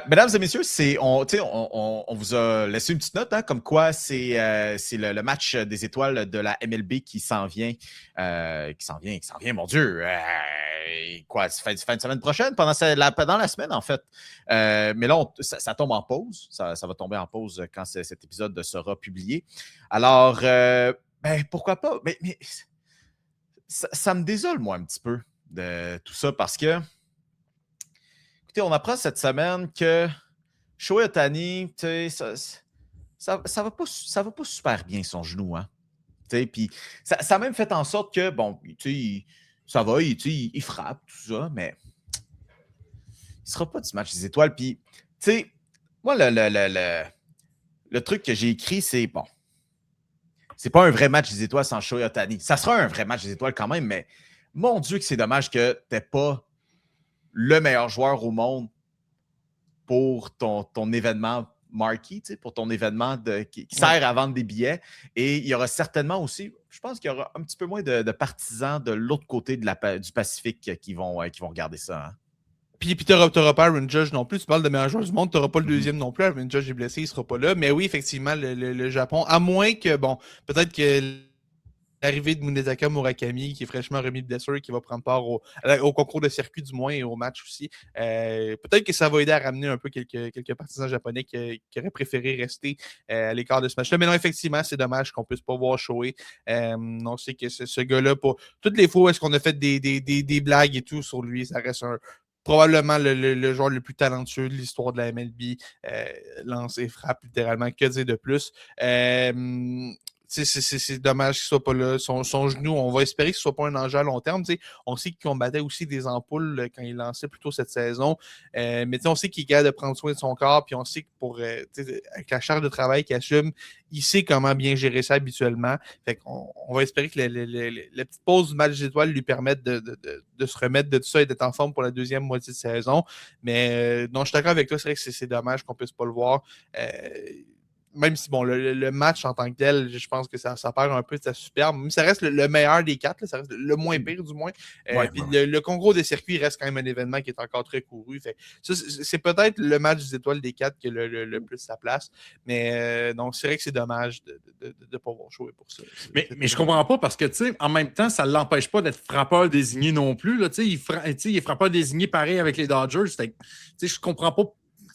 Mesdames et messieurs, on vous a laissé une petite note, hein, comme quoi c'est le match des étoiles de la MLB qui s'en vient, mon Dieu. Quoi, fin de semaine prochaine, pendant la semaine, en fait. Mais là, ça tombe en pause. Ça va tomber en pause quand cet épisode sera publié. Alors, pourquoi pas? Mais ça me désole, moi, un petit peu de tout ça parce que. Écoutez, on apprend cette semaine que Shohei Ohtani, ça va pas super bien son genou. Hein? Puis ça a même fait en sorte que, bon, ça va, il frappe, tout ça, mais il ne sera pas du match des étoiles. Puis, moi, le truc que j'ai écrit, c'est, bon, c'est pas un vrai match des étoiles sans Shohei Ohtani. Ça sera un vrai match des étoiles quand même, mais mon Dieu que c'est dommage que tu n'aies pas le meilleur joueur au monde pour ton événement marquee, pour ton événement qui sert à vendre des billets. Et il y aura certainement aussi, je pense qu'il y aura un petit peu moins de partisans de l'autre côté du Pacifique qui vont regarder ça. Hein. Puis t'auras pas Aaron Judge non plus. Tu parles de meilleur joueur du monde, t'auras pas le deuxième non plus. Aaron Judge est blessé, il sera pas là. Mais oui, effectivement, le Japon, à moins que, bon, peut-être que l'arrivée de Munetaka Murakami, qui est fraîchement remis de blessure, qui va prendre part au concours de circuit du moins et au match aussi. Peut-être que ça va aider à ramener un peu quelques partisans japonais qui auraient préféré rester à l'écart de ce match-là. Mais non, effectivement, c'est dommage qu'on ne puisse pas voir Shohei. On sait que ce gars-là, toutes les fois où est-ce qu'on a fait des blagues et tout sur lui, ça reste probablement le joueur le plus talentueux de l'histoire de la MLB. Lance et frappe littéralement, que dire de plus. C'est dommage qu'il ne soit pas là. Son genou, on va espérer que ce ne soit pas un enjeu à long terme. T'sais. On sait qu'il combattait aussi des ampoules quand il lançait plus tôt cette saison. Mais on sait qu'il est capable de prendre soin de son corps. Puis on sait que avec la charge de travail qu'il assume, il sait comment bien gérer ça habituellement. Fait qu'on va espérer que la petite pause du match des étoiles lui permette de se remettre de tout ça et d'être en forme pour la deuxième moitié de saison. Mais non, je suis d'accord avec toi. C'est vrai que c'est dommage qu'on ne puisse pas le voir. Même si, bon, le match en tant que tel, je pense que ça perd un peu de sa superbe. Mais ça reste le meilleur des quatre, là, ça reste le moins pire, du moins. Puis le concours des circuits reste quand même un événement qui est encore très couru. Fait, ça, c'est peut-être le match des étoiles des quatre qui a le plus sa place. Mais donc, c'est vrai que c'est dommage de ne pas avoir joué pour ça. Mais je comprends pas parce que, tu sais, en même temps, ça ne l'empêche pas d'être frappeur désigné non plus. Là, il est frappeur désigné pareil avec les Dodgers. Je comprends pas.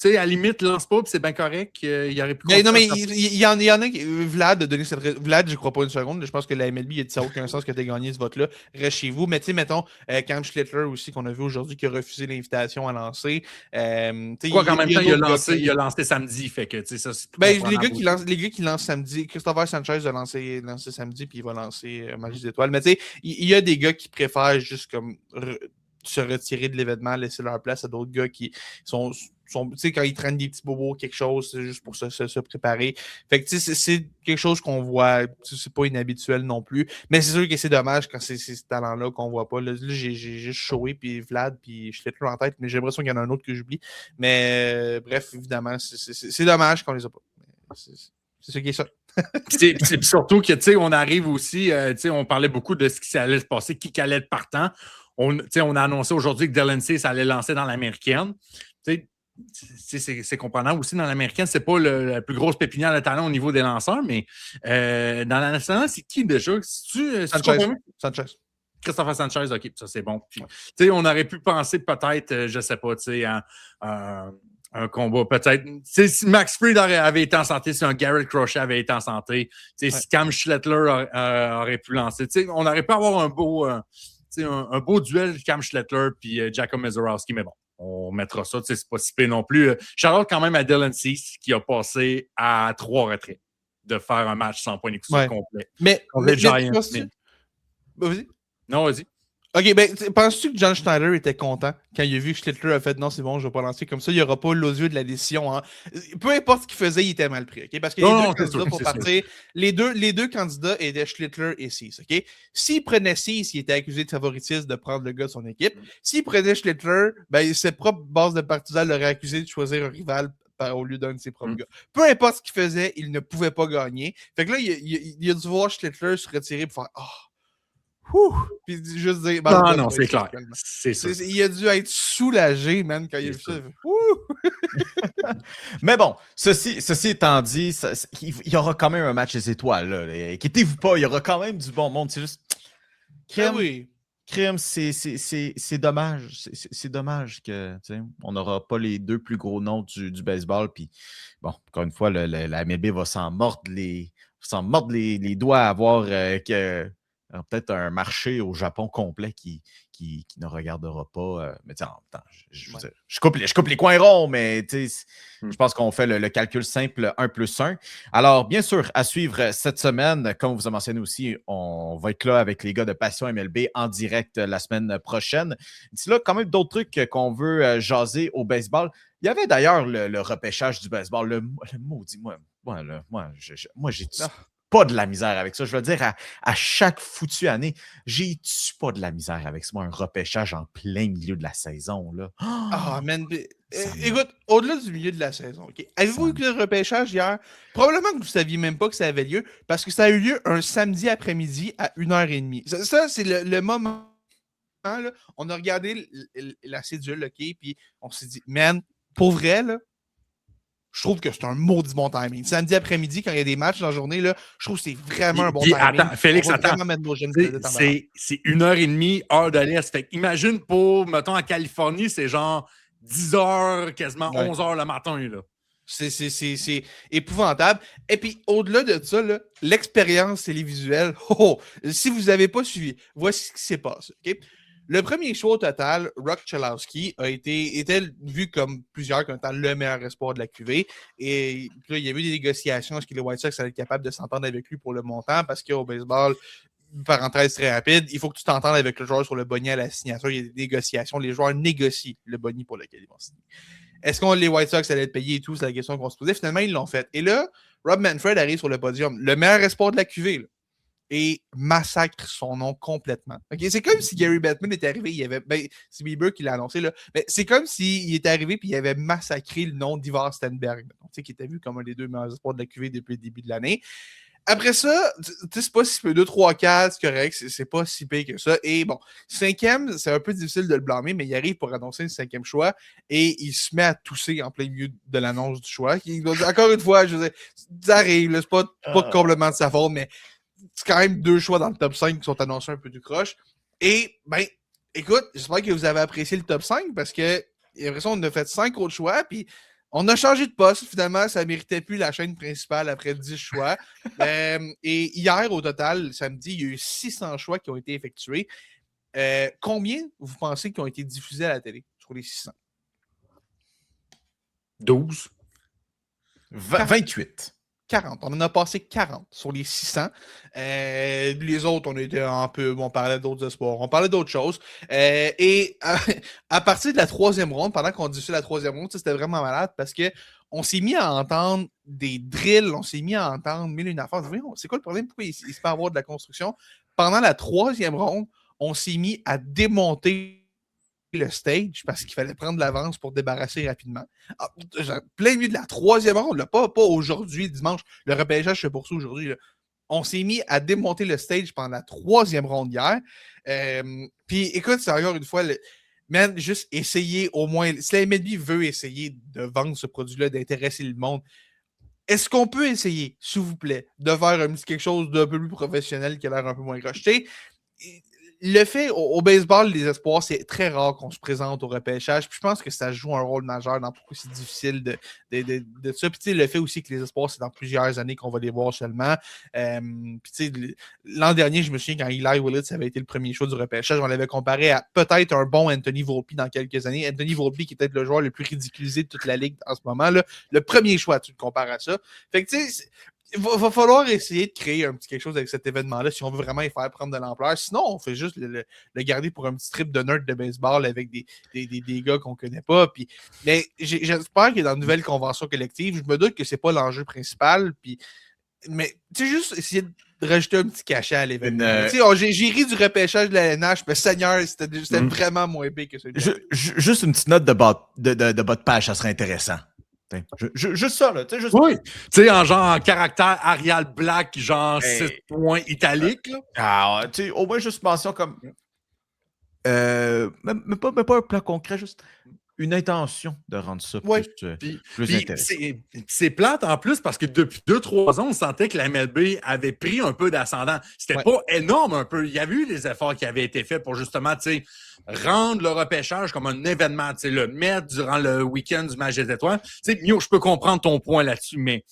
Tu sais, à la limite, lance pas, puis c'est bien correct. Il aurait pu. Mais non, mais il y en a qui. Vlad a donné cette. Vlad, je crois pas une seconde. Je pense que la MLB, il a dit ça n'a aucun sens que tu aies gagné ce vote-là. Reste chez vous. Mais tu sais, mettons, Cam Schlittler aussi, qu'on a vu aujourd'hui, qui a refusé l'invitation à lancer. Quoi qu'en même temps, il a lancé samedi. Fait que, tu sais, ça, les gars qui lancent samedi, Christopher Sanchez a lancé samedi, puis il va lancer Magie des Étoiles. Mais tu sais, il y a des gars qui préfèrent juste comme se retirer de l'événement, laisser leur place à d'autres gars qui sont tu sais, quand ils traînent des petits bobos, quelque chose, c'est juste pour se préparer. Fait que, tu sais, c'est quelque chose qu'on voit, c'est pas inhabituel non plus. Mais c'est sûr que c'est dommage quand c'est ces talents-là qu'on voit pas. Là j'ai juste Shohei, puis Vlad, puis je l'ai toujours en tête, mais j'ai l'impression qu'il y en a un autre que j'oublie. Mais bref, évidemment, c'est dommage qu'on les a pas. C'est ce qui est ça. c'est surtout que, tu sais, on arrive aussi, tu sais, on parlait beaucoup de ce qui allait se passer, qui allait être partant. On a annoncé aujourd'hui que Delancey, ça allait lancer dans l'américaine. Tu sais, c'est comprenant aussi dans l'américaine, c'est pas la plus grosse pépinière de talent au niveau des lanceurs, mais dans la nationale, c'est qui déjà? Sanchez. Christopher Sanchez, OK, ça c'est bon. Puis, on aurait pu penser peut-être, je sais pas, un combat peut-être. Si Max Fried avait été en santé, si un Garrett Crochet avait été en santé, si Cam Schlittler aurait pu lancer, on aurait pu avoir un beau duel Cam Schlittler puis Jacob Mezorowski, mais bon. On mettra ça, c'est pas si pire non plus. Charlotte, quand même, à Dylan Cease, qui a passé à 3 retraits de faire un match sans point d'écoute complet. Mais Giants. Vas-y. Non, vas-y. OK, ben, penses-tu que John Schneider était content quand il a vu que Schlittler a fait non, c'est bon, je vais pas lancer comme ça, il n'y aura pas l'osieux de la décision. Hein. Peu importe ce qu'il faisait, il était mal pris. Okay? Parce que les deux candidats étaient Schlittler et Cease. Okay? S'il prenait Cease, il était accusé de favoritisme de prendre le gars de son équipe. S'il prenait Schlittler, ben, ses propres bases de partisans l'auraient accusé de choisir un rival au lieu d'un de ses propres gars. Peu importe ce qu'il faisait, il ne pouvait pas gagner. Fait que là, il a dû voir Schlittler se retirer pour faire puis juste dire... Non, c'est clair. C'est ça. Il a dû être soulagé, man, quand il a vu ça. Mais bon, ceci étant dit, il y aura quand même un match des étoiles. Là. Inquiétez-vous pas, il y aura quand même du bon monde. C'est juste... Crème, c'est dommage. C'est dommage que on n'aura pas les deux plus gros noms du baseball. Puis, bon, encore une fois, la MLB va s'en mordre les doigts à voir peut-être un marché au Japon complet qui ne regardera pas. Mais en même temps, je coupe les coins ronds, mais je pense qu'on fait le calcul simple 1+1. Alors, bien sûr, à suivre cette semaine, comme on vous a mentionné aussi, on va être là avec les gars de Passion MLB en direct la semaine prochaine. D'ici là, quand même d'autres trucs qu'on veut jaser au baseball. Il y avait d'ailleurs le repêchage du baseball. Le maudit, moi j'ai pas de la misère avec ça. Je veux dire, à chaque foutue année, j'ai pas de la misère avec ça. Moi, un repêchage en plein milieu de la saison. Là. Man. Écoute, au-delà du milieu de la saison, OK? Avez-vous eu le repêchage hier? Probablement que vous ne saviez même pas que ça avait lieu parce que ça a eu lieu un samedi après-midi à 1h30. Ça c'est le moment. Là, on a regardé la cédule, OK? Puis on s'est dit, man, pour vrai, là, je trouve que c'est un maudit bon timing. Samedi après-midi, quand il y a des matchs dans la journée, là, je trouve que c'est vraiment un bon timing. Attends, Félix, attends. C'est 1h30, heure de l'Est. Fait imagine pour, mettons, en Californie, c'est genre 10h, quasiment 11h le matin. Là. C'est épouvantable. Et puis, au-delà de ça, l'expérience télévisuelle, si vous n'avez pas suivi, voici ce qui s'est passé. Okay? Le premier choix au total, Rock Chalowski, était vu comme plusieurs comme étant le meilleur espoir de la QV. Et là, il y a eu des négociations. Est-ce que les White Sox allaient être capables de s'entendre avec lui pour le montant? Parce qu'au baseball, parenthèse très rapide, il faut que tu t'entendes avec le joueur sur le boni à la signature. Il y a des négociations. Les joueurs négocient le boni pour lequel ils vont signer. Est-ce que les White Sox allaient être payés et tout? C'est la question qu'on se posait. Finalement, ils l'ont fait. Et là, Rob Manfred arrive sur le podium. Le meilleur espoir de la QV, là. Et massacre son nom complètement. Okay? C'est comme si Gary Bettman était arrivé, c'est Bieber qui l'a annoncé, là, mais c'est comme s'il était arrivé et il avait massacré le nom d'Ivar Stenberg, qui était vu comme un des deux meilleurs espoirs de la QV depuis le début de l'année. Après ça, c'est pas si peu, 2, 3, 4, c'est correct, c'est pas si pire que ça. Et bon, 5e, c'est un peu difficile de le blâmer, mais il arrive pour annoncer le 5e choix et il se met à tousser en plein milieu de l'annonce du choix. Encore une fois, je veux dire, ça arrive, c'est pas complètement de sa faute, mais c'est quand même 2 choix dans le top 5 qui sont annoncés un peu du croche. Et, écoute, j'espère que vous avez apprécié le top 5 parce que, j'ai l'impression qu'on a fait 5 autres choix, puis on a changé de poste. Finalement, ça ne méritait plus la chaîne principale après 10 choix. Et hier, au total, samedi, il y a eu 600 choix qui ont été effectués. Combien vous pensez qui ont été diffusés à la télé sur les 600? 12. 28. 40. On en a passé 40 sur les 600. Les autres, on était un peu... on parlait d'autres espoirs. On parlait d'autres choses. Et à partir de la 3e ronde, pendant qu'on disait la 3e ronde, c'était vraiment malade parce qu'on s'est mis à entendre des drills. On s'est mis à entendre mille et une affaires. C'est quoi le problème? Pourquoi il se fait avoir de la construction? Pendant la 3e ronde, on s'est mis à démonter le stage parce qu'il fallait prendre l'avance pour débarrasser rapidement. Plein milieu de la 3e ronde, là, pas aujourd'hui, dimanche, le repêchage se poursuit aujourd'hui. Là. On s'est mis à démonter le stage pendant la 3e ronde hier. Puis écoute, c'est encore une fois, man, juste essayer au moins, si la MLB veut essayer de vendre ce produit-là, d'intéresser le monde, est-ce qu'on peut essayer, s'il vous plaît, de faire quelque chose d'un peu plus professionnel qui a l'air un peu moins crocheté? Le fait, au baseball, les espoirs, c'est très rare qu'on se présente au repêchage. Puis je pense que ça joue un rôle majeur dans pourquoi c'est difficile de ça. Puis tu sais, le fait aussi que les espoirs, c'est dans plusieurs années qu'on va les voir seulement. Puis tu sais, l'an dernier, je me souviens quand Eli Willits avait été le premier choix du repêchage, on l'avait comparé à peut-être un bon Anthony Volpe dans quelques années. Anthony Volpe qui est peut-être le joueur le plus ridiculisé de toute la ligue en ce moment. Là. Le premier choix, tu le compares à ça. Fait que tu sais... Il va falloir essayer de créer un petit quelque chose avec cet événement-là si on veut vraiment y faire prendre de l'ampleur. Sinon, on fait juste le garder pour un petit trip de nerd de baseball avec des gars qu'on connaît pas. Puis, mais j'espère que dans la nouvelle convention collective, je me doute que c'est pas l'enjeu principal. Puis, mais tu sais, juste essayer de rajouter un petit cachet à l'événement. J'ai ri du repêchage de la LNH, mais Seigneur, c'était vraiment moins épais que celui-là. Juste une petite note de bas de page, ça serait intéressant. Juste ça, là. Juste... Oui. Tu sais, en caractère Arial Black, genre Hey. 6 points italiques. Là. Ah, tu sais, au moins juste mention comme. Même pas un plan concret, juste une intention de rendre ça Ouais. plus intéressant. C'est plate en plus parce que depuis 2-3 ans, on sentait que la MLB avait pris un peu d'ascendant. C'était pas énorme un peu. Il y avait eu des efforts qui avaient été faits pour justement, tu sais, rendre le repêchage comme un événement, tu sais, le mettre durant le week-end du match des étoiles. Tu sais, Mio, je peux comprendre ton point là-dessus, mais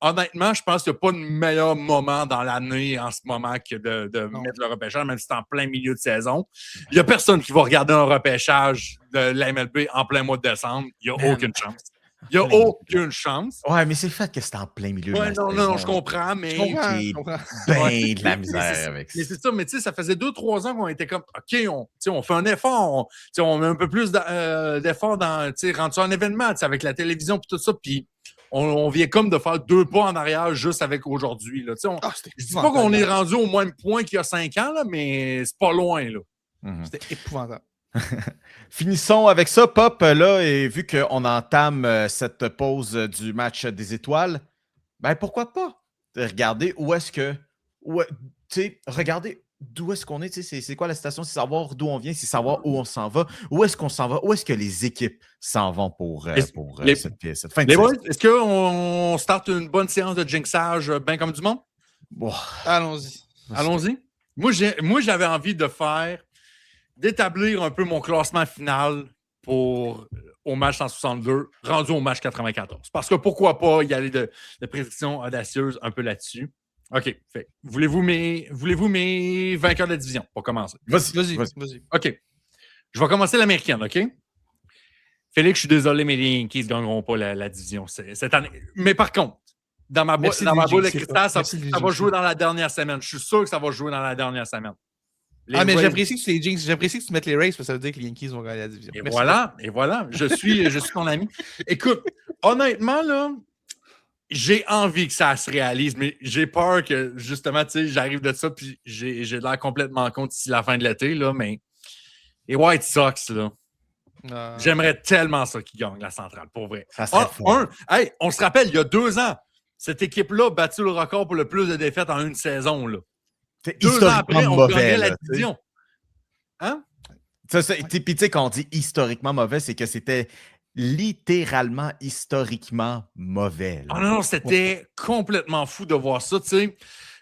honnêtement, je pense qu'il n'y a pas de meilleur moment dans l'année en ce moment que de mettre le repêchage, même si c'est en plein milieu de saison. Il n'y a personne qui va regarder un repêchage de la MLB en plein mois de décembre. Il n'y a aucune chance. Il n'y a aucune chance. Ouais, mais c'est le fait que c'est en plein milieu de la saison. Non, je comprends, mais... Je comprends. Ben de la misère avec ça. Mais c'est ça, mais tu sais, ça faisait 2-3 ans qu'on était comme, OK, on fait un effort, on met un peu plus d'effort dans, tu sais, rendre ça un événement, tu sais, avec la télévision et tout ça, puis on vient comme de faire 2 pas en arrière juste avec aujourd'hui. Là. Je dis pas qu'on est rendu au même point qu'il y a 5 ans, là, mais c'est pas loin. Là. C'était épouvantable. Finissons avec ça, Pop, là, et vu qu'on entame cette pause du match des étoiles, ben pourquoi pas regarder où est-ce que... regardez d'où est-ce qu'on est, c'est quoi la situation, c'est savoir d'où on vient, c'est savoir où on s'en va, où est-ce qu'on s'en va, où est-ce que les équipes s'en vont pour cette fin de saison. Boys, est-ce qu'on starte une bonne séance de jinxage bien comme du monde? Oh. Allons-y. Moi, j'avais envie d'établir un peu mon classement final au match 162, rendu au match 94. Parce que pourquoi pas y aller de prédictions audacieuses un peu là-dessus. OK. Fait. Voulez-vous mes vainqueurs de la division pour commencer? Vas-y. OK. Je vais commencer l'américaine, OK? Félix, je suis désolé, mais les Yankees ne gagneront pas la division cette année. Mais par contre, dans ma boule de cristal, ça va jouer dans la dernière semaine. Je suis sûr que ça va jouer dans la dernière semaine. Mais j'apprécie que tu les jinx. J'apprécie que tu mettes les Rays parce que ça veut dire que les Yankees vont gagner la division. Et voilà. Je suis ton ami. Écoute, honnêtement, là, j'ai envie que ça se réalise, mais j'ai peur que, justement, tu sais, j'arrive de ça, puis j'ai l'air complètement con d'ici la fin de l'été, là, mais les White Sox, là, j'aimerais tellement ça qu'ils gagnent la centrale, pour vrai. Ça serait on se rappelle, il y a 2 ans, cette équipe-là a battu le record pour le plus de défaites en une saison, là. C'est 2 ans après, on gagnait la division. Hein? Puis tu sais, quand on dit historiquement mauvais, c'est que c'était littéralement historiquement mauvais. Ah non, c'était complètement fou de voir ça. Tu sais,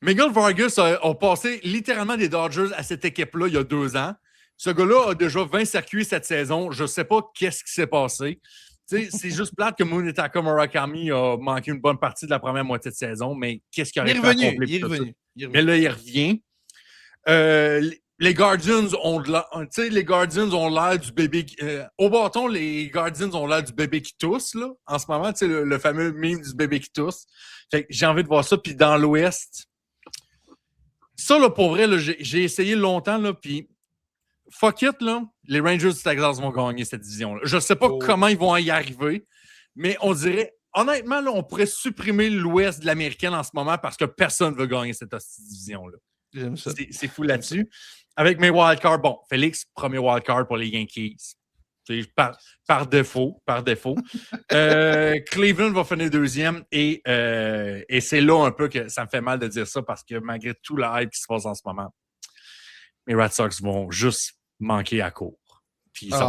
Miguel Vargas a passé littéralement des Dodgers à cette équipe-là il y a 2 ans. Ce gars-là a déjà 20 circuits cette saison. Je ne sais pas qu'est-ce qui s'est passé. Tu sais, c'est juste plate que Munetaka Murakami a manqué une bonne partie de la première moitié de saison, mais qu'est-ce qu'il aurait pu accomplir? Il est revenu. Mais là, il revient. Les Guardians ont l'air du bébé au bâton, les Guardians ont l'air du bébé qui tousse, là, en ce moment, tu sais, le fameux meme du bébé qui tousse. Fait que j'ai envie de voir ça. Puis dans l'Ouest, ça, là, pour vrai, là, j'ai essayé longtemps, là, puis fuck it, là, les Rangers du Texas vont gagner cette division-là. Je sais pas comment ils vont y arriver, mais on dirait, honnêtement, là, on pourrait supprimer l'Ouest de l'Américaine en ce moment parce que personne ne veut gagner cette division-là. J'aime ça. C'est fou là-dessus. Avec mes wildcards, bon, Félix, premier wildcard pour les Yankees. Par défaut. Cleveland va finir 2e et c'est là un peu que ça me fait mal de dire ça parce que malgré tout le hype qui se passe en ce moment, mes Red Sox vont juste manquer à court. Puis ça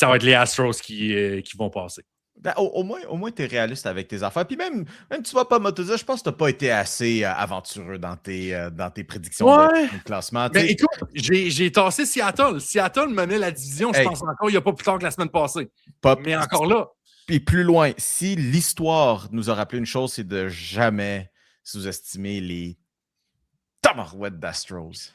va être les Astros qui vont passer. Ben, au moins tu es réaliste avec tes affaires. Puis même tu vas pas me te dire, je pense que tu n'as pas été assez aventureux dans tes prédictions de classement. Mais écoute, j'ai tassé Seattle. Seattle menait la division, je pense encore, il n'y a pas plus tard que la semaine passée. Mais encore là. Puis plus loin, si l'histoire nous a rappelé une chose, c'est de jamais sous-estimer les tabarouettes d'Astros.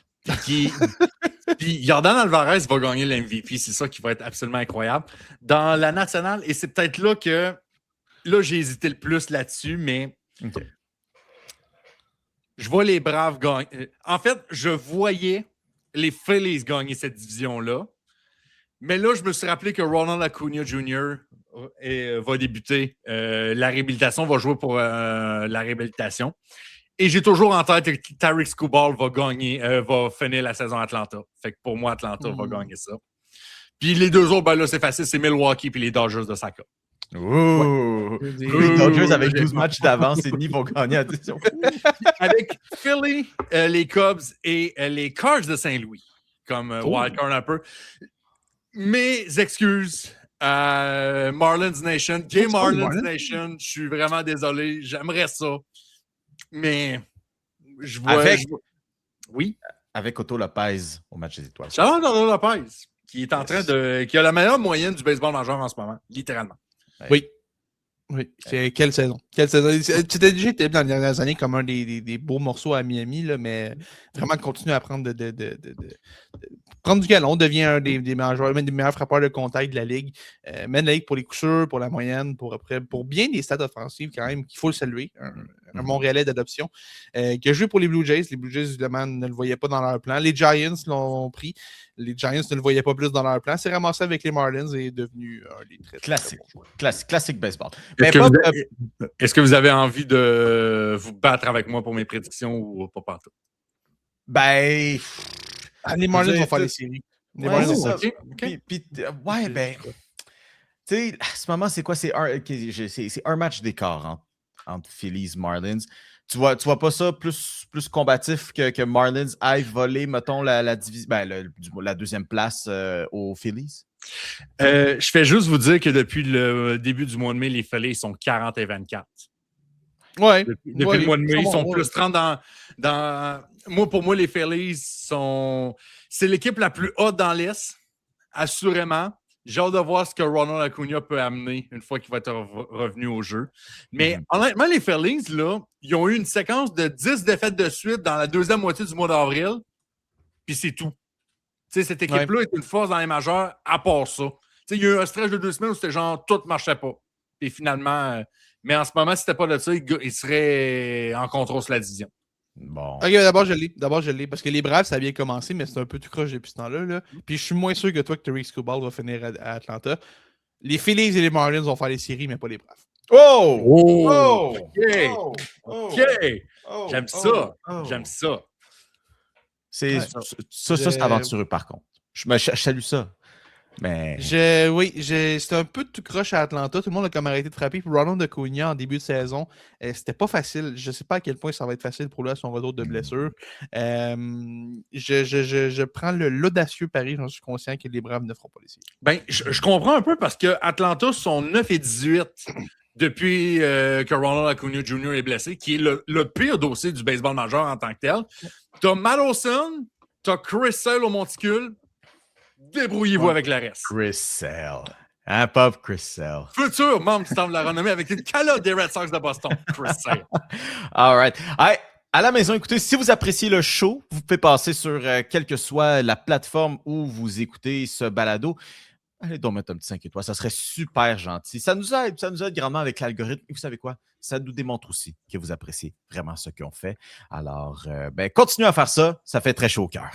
Puis Jordan Alvarez va gagner l'MVP, c'est ça qui va être absolument incroyable. Dans la nationale, et c'est peut-être là que j'ai hésité le plus là-dessus, mais je vois les Braves gagner. En fait, je voyais les Phillies gagner cette division-là, mais là, je me suis rappelé que Ronald Acuna Jr. va débuter. La réhabilitation va jouer pour la réhabilitation. Et j'ai toujours en tête que Tarik Skubal va finir la saison à Atlanta. Fait que pour moi, Atlanta va gagner ça. Puis les 2 autres, ben là, c'est facile, c'est Milwaukee puis les Dodgers de Saka. Ouh! Les Dodgers avec 12 matchs d'avance et demi vont gagner à 10. Avec Philly, les Cubs et les Cards de Saint-Louis, comme wildcard un peu. Mes excuses à Marlins Nation. Game Marlins Nation, je suis vraiment désolé. J'aimerais ça. Mais je vois... Oui? Avec Otto Lopez au match des étoiles. Charles Otto Lopez, qui est en train de... qui a la meilleure moyenne du baseball majeur en ce moment, littéralement. Oui. Oui, quelle saison. Quelle saison. C'était déjà été dans les dernières années comme un des beaux morceaux à Miami, là, mais vraiment continue à prendre prendre du galon, devient un des meilleurs joueurs, même des meilleurs frappeurs de contact de la Ligue. Mène la Ligue pour les coups sûrs, pour la moyenne, pour bien des stats offensives quand même, qu'il faut le saluer. Un Montréalais d'adoption. Qui a joué pour les Blue Jays. Les Blue Jays, évidemment, ne le voyaient pas dans leur plan. Les Giants l'ont pris. Les Giants ne le voyaient pas plus dans leur plan. C'est ramassé avec les Marlins et est devenu un des très classique. Classique baseball. Est-ce que vous avez envie de vous battre avec moi pour mes prédictions ou pas partout? Ben... les Marlins vont faire les séries. Les Marlins vont ouais, ben... Tu sais, à ce moment, c'est quoi? C'est un match d'écart entre Phillies et Marlins. Tu vois pas ça plus combatif que Marlins aille voler, mettons, la deuxième place aux Phillies? Je fais juste vous dire que depuis le début du mois de mai, les Phillies sont 40 et 24. Ouais. Depuis le mois de mai, ils sont plus 30 dans... Pour moi, les Phillies sont... C'est l'équipe la plus haute dans l'Est, assurément. J'ai hâte de voir ce que Ronald Acuna peut amener une fois qu'il va être revenu au jeu. Mais honnêtement, les Phillies, là, ils ont eu une séquence de 10 défaites de suite dans la deuxième moitié du mois d'avril. Puis c'est tout. T'sais, cette équipe-là est une force dans les majeurs à part ça. T'sais, il y a eu un stretch de 2 semaines où c'était genre tout ne marchait pas. Et finalement, mais en ce moment, si c'était pas de ça, il serait en contrôle sur la division. Bon. Ok, d'abord je l'ai. Parce que les Braves, ça a bien commencé, mais c'est un peu tout croche depuis ce temps-là. Là. Puis je suis moins sûr que toi que Terry Scobal va finir à Atlanta. Les Phillies et les Marlins vont faire les séries, mais pas les Braves. Oh! OK! J'aime ça. J'aime ça. C'est aventureux, par contre. Je salue ça. Mais... c'était un peu tout croche à Atlanta. Tout le monde a comme arrêté de frapper. Puis Ronald Acuna, en début de saison, c'était pas facile. Je sais pas à quel point ça va être facile pour lui à son retour de blessure. Je prends l'audacieux pari. J'en suis conscient que les Braves ne feront pas les séries. Ben, je comprends un peu parce que Atlanta sont 9 et 18 depuis que Ronald Acuna Jr. est blessé, qui est le pire dossier du baseball majeur en tant que tel. T'as Matt Olson, t'as Chris Sale au monticule. Débrouillez-vous avec le reste. Chris Sale. Hein, Pop Chris Sale. Futur membre du temple de la renommée avec une calotte des Red Sox de Boston. Chris Sale. All right. Hey, à la maison, écoutez, si vous appréciez le show, vous pouvez passer sur quelle que soit la plateforme où vous écoutez ce balado. Allez donc mettre un petit 5 étoiles. Ça serait super gentil. Ça nous aide grandement avec l'algorithme. Et vous savez quoi? Ça nous démontre aussi que vous appréciez vraiment ce qu'on fait. Alors, continuez à faire ça. Ça fait très chaud au cœur.